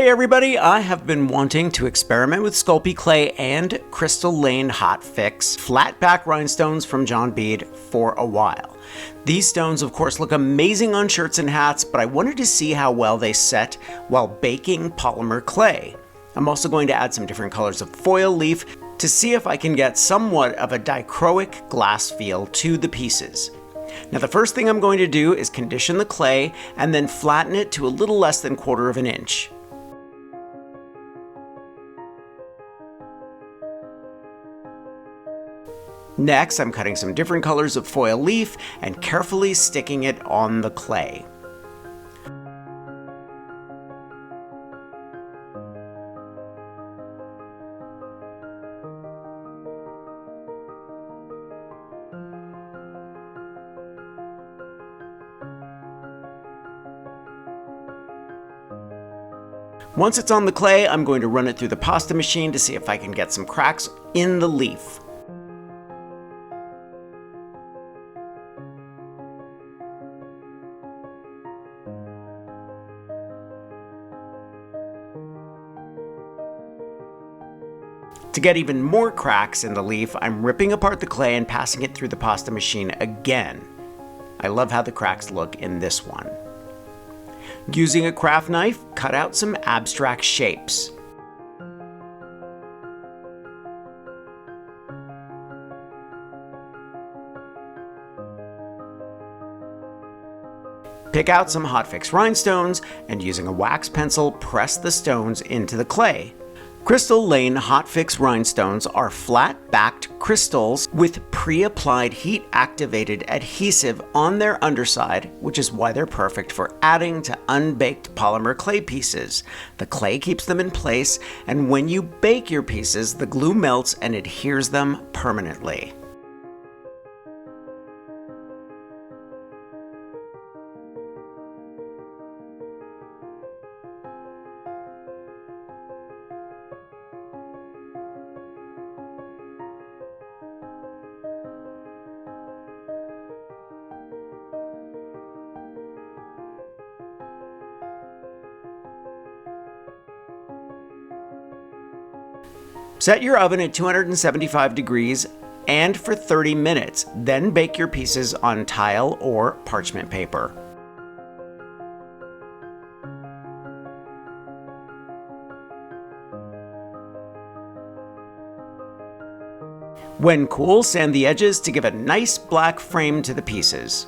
Hey everybody, I have been wanting to experiment with Sculpey Clay and CrystalLane Hot Fix Flatback Rhinestones from John Bead for a while. These stones of course look amazing on shirts and hats, but I wanted to see how well they set while baking polymer clay. I'm also going to add some different colors of foil leaf to see if I can get somewhat of a dichroic glass feel to the pieces. Now the first thing I'm going to do is condition the clay and then flatten it to a little less than 1/4 of an inch. Next, I'm cutting some different colors of foil leaf and carefully sticking it on the clay. Once it's on the clay, I'm going to run it through the pasta machine to see if I can get some cracks in the leaf. To get even more cracks in the leaf, I'm ripping apart the clay and passing it through the pasta machine again. I love how the cracks look in this one. Using a craft knife, cut out some abstract shapes. Pick out some Hot Fix rhinestones and using a wax pencil, press the stones into the clay. CrystalLane Hot Fix rhinestones are flat-backed crystals with pre-applied heat-activated adhesive on their underside, which is why they're perfect for adding to unbaked polymer clay pieces. The clay keeps them in place, and when you bake your pieces, the glue melts and adheres them permanently. Set your oven at 275 degrees and for 30 minutes, then bake your pieces on tile or parchment paper. When cool, sand the edges to give a nice black frame to the pieces.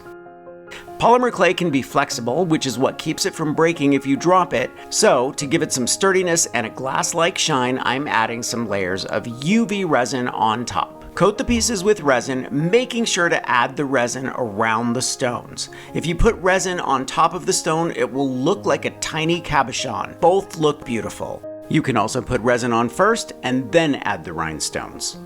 Polymer clay can be flexible, which is what keeps it from breaking if you drop it, so to give it some sturdiness and a glass-like shine, I'm adding some layers of UV resin on top. Coat the pieces with resin, making sure to add the resin around the stones. If you put resin on top of the stone, it will look like a tiny cabochon. Both look beautiful. You can also put resin on first and then add the rhinestones.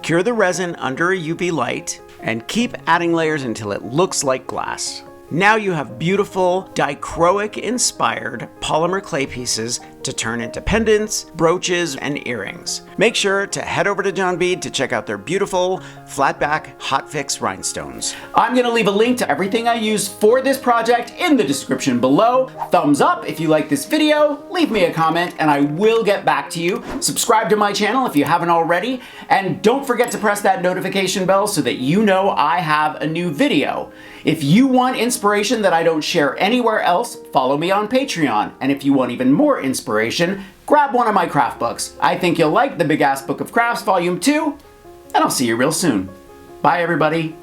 Cure the resin under a UV light and keep adding layers until it looks like glass. Now you have beautiful, dichroic inspired polymer clay pieces to turn into pendants, brooches, and earrings. Make sure to head over to John Bead to check out their beautiful flatback hot fix rhinestones. I'm gonna leave a link to everything I used for this project in the description below. Thumbs up if you like this video, leave me a comment and I will get back to you. Subscribe to my channel if you haven't already, and don't forget to press that notification bell so that you know I have a new video. If you want inspiration that I don't share anywhere else, follow me on Patreon. And if you want even more inspiration, grab one of my craft books. I think you'll like the Big Ass Book of Crafts Volume 2, and I'll see you real soon. Bye everybody.